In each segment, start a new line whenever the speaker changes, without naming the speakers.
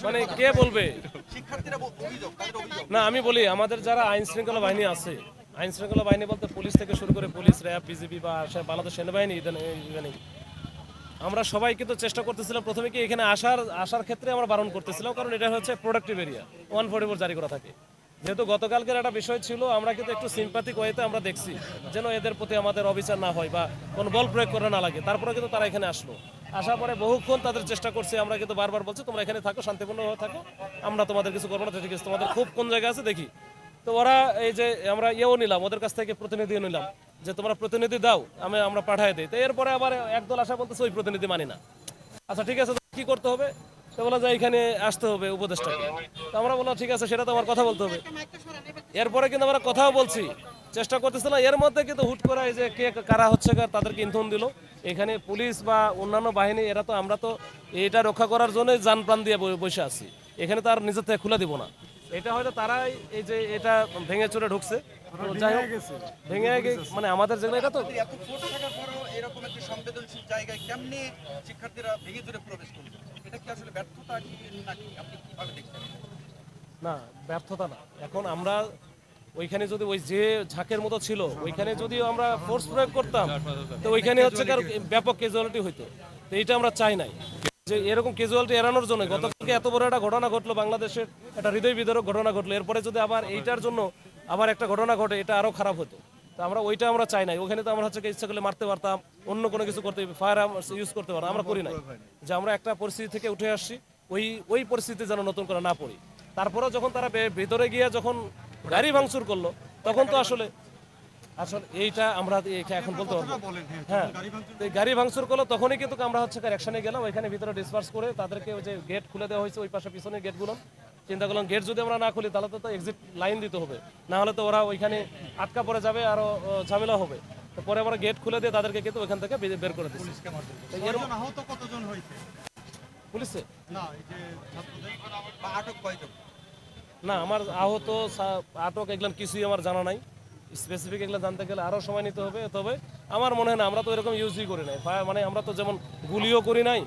মানে কে বলবে না? আমি বলি আমাদের যারা আইন শৃঙ্খলা বাহিনী আছে, আইন শৃঙ্খলা বাহিনী বলতে পুলিশ থেকে শুরু করে পুলিশ, র্যাব, বিজিবি বা বাংলাদেশ সেনাবাহিনী, ইদানিং আমরা সবাই কিন্তু চেষ্টা করতেছিলাম প্রথমে কি এখানে আসার ক্ষেত্রে আমরা বারণ করতেছিলাম, কারণ এটা হচ্ছে প্রোডাক্টিভ এরিয়া, 144 জারি করা থাকে। যেহেতু গতকালকের একটা বিষয় ছিল, আমরা কিন্তু একটু সিম্পাথিক ওয়েতে আমরা দেখছি যেন এদের প্রতি আমাদের অবিচার না হয় বা কোনো বল প্রয়োগ করে না লাগে। তারপরে কিন্তু তারা এখানে আসলো, আসার পরে বহুক্ষণ তাদের চেষ্টা করছে, আমরা কিন্তু বারবার বলছি তোমরা এখানে থাকো, শান্তিপূর্ণভাবে থাকো, আমরা তোমাদের কিছু করবো না, ঠিক আছে তোমাদের খুব কোন জায়গায় আছে দেখি। তো ওরা এই যে আমরা নিলাম ওদের কাছ থেকে, প্রতিনিধিও নিলাম যে তোমরা প্রতিনিধি দাও, আমরা পাঠায় দিই। তো এরপরে আবার একদল আসা বলতেছে ওই প্রতিনিধি মানি না। আচ্ছা ঠিক আছে, কি করতে হবে? তো বলা যায় এখানে আসতে হবে উপদেষ্টাকে। তো আমরা বললাম ঠিক আছে, সেটা তো আমার কথা বলতে হবে। এরপরে কিন্তু আমরা কথাও বলছি, চেষ্টা করতেছিলাম, এর মধ্যে কিন্তু হুট করা এই যে কে কারা হচ্ছে তাদেরকে ইন্ধন দিল। এখানে পুলিশ বা অন্যান্য বাহিনী, এরা তো, আমরা তো এটা রক্ষা করার জন্য জান প্রাণ দিয়ে বসে আছি, এখানে তো আর নিজের থেকে খুলে দিব না। এটা হয়তো তারাই এই যে এটা ভেঙে চুরে ঢুকছে, যাই হোক ভেঙে মানে আমাদের যেগুলো, এটা তো
এত ছোট থাকার পরও এরকম একটি সংবেদনশীল জায়গায় কেমনে শিক্ষার্থীরা ভেঙে চুরে প্রবেশ করবে? এটা কি আসলে ব্যর্থতা নাকি আপনি কিভাবে দেখছেন?
না, ব্যর্থতা না। এখন আমরা ওইখানে যদি ওই যে ঝাঁকের মতো ছিল ওইখানে যদি আমরা ফোর্স প্রয়োগ করতাম, তো ওইখানে হচ্ছে কার ব্যাপক ক্যাজুয়ালিটি হইতো। তো এইটা আমরা চাই নাই, যে এরকম ক্যাজুয়ালিটি এড়ানোর জন্য গতকালকে এত বড় একটা ঘটনা ঘটলো, বাংলাদেশের একটা হৃদয় বিদারক ঘটনা ঘটলো, এরপরে যদি আবার এইটার জন্য আবার একটা ঘটনা ঘটে, এটা আরো খারাপ হতো। তো আমরা চাই নাই। ওখানে তো আমরা হচ্ছে ইচ্ছা করলে মারতে পারতাম, অন্য কোনো কিছু করতে, ফায়ার ইউজ করতে পারতাম, আমরা করি নাই। যে আমরা একটা পরিস্থিতি থেকে উঠে আসছি, ওই পরিস্থিতি যেন নতুন করে না পড়ি। তারপরেও যখন তারা ভেতরে গিয়ে যখন গাড়ি ভাঙচুর করলো, তখন তো আসলে এইটা আমরা এখন বলতে পারবো। হ্যাঁ, এই গাড়ি ভাঙচুর করলো, তখনই কিন্তু আমরা হচ্ছে অ্যাকশনে গেলাম, ওইখানে ভিতরে ডিসপার্স করে তাদেরকে ওই যে গেট খুলে দেওয়া হয়েছে, ওই পাশে পিছনে গেটগুলো চিন্তা করলাম গেট যদি আমরা না খুলি তাহলে তো এক্সিট লাইন দিতে হবে, না হলে তো ওরা ওইখানে আটকা পড়ে যাবে, আরো ঝামেলা হবে। তো পরে আমরা গেট খুলে দিয়ে তাদেরকে কিন্তু ওইখান থেকে বের করে দিচ্ছি। পুলিশে না, আমার আহত আটক এগুলো কিছুই আমার জানা নাই। স্পেসিফিক এগুলো জানতে গেলে আরও সময় নিতে হবে। তবে আমার মনে হয় না, আমরা তো এরকম ইউজই করি নাই, মানে আমরা তো যেমন গুলিও করি নাই,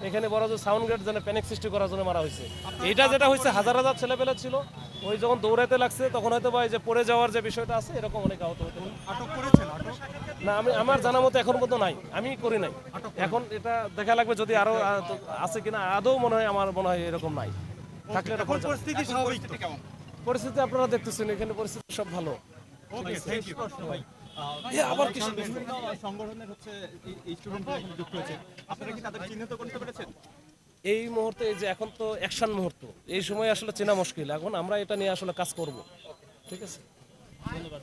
এখানে বড় যে সাউন্ড গ্রেড যেন প্যানিক সৃষ্টি করার জন্য মারা হয়েছে। এইটা যেটা হয়েছে, হাজার হাজার ছেলেপেলে ছিল, ওই যখন দৌড়াইতে লাগছে তখন হয়তো বা যে পড়ে যাওয়ার যে বিষয়টা আছে, এরকম অনেক আহত হতে পারে।
আটক করেছেন?
না, আমার জানা মতো এখন পর্যন্ত নাই, আমি করি নাই। এখন এটা দেখা লাগবে যদি আরো আছে কিনা, আদৌ আমার মনে হয় এরকম নাই। থাকলে
পরিস্থিতি স্বাভাবিক কেমন?
পরিস্থিতি আপনারা দেখতেছেন, এখানে পরিস্থিতি সব ভালো।
ওকে, থ্যাংক ইউ।
আবার কিছু
বিভিন্ন সংগঠনের হচ্ছে স্টুডেন্টরা এখানে যুক্ত হয়েছে, আপনারা কি তাদের চিহ্নিত করতে পেরেছেন?
এই মুহূর্তে এই যে এখন তো অ্যাকশন মুহূর্ত, এই সময় আসলে চেনা মুশকিল। এখন আমরা এটা নিয়ে আসলে কাজ করব। ঠিক আছে, ধন্যবাদ।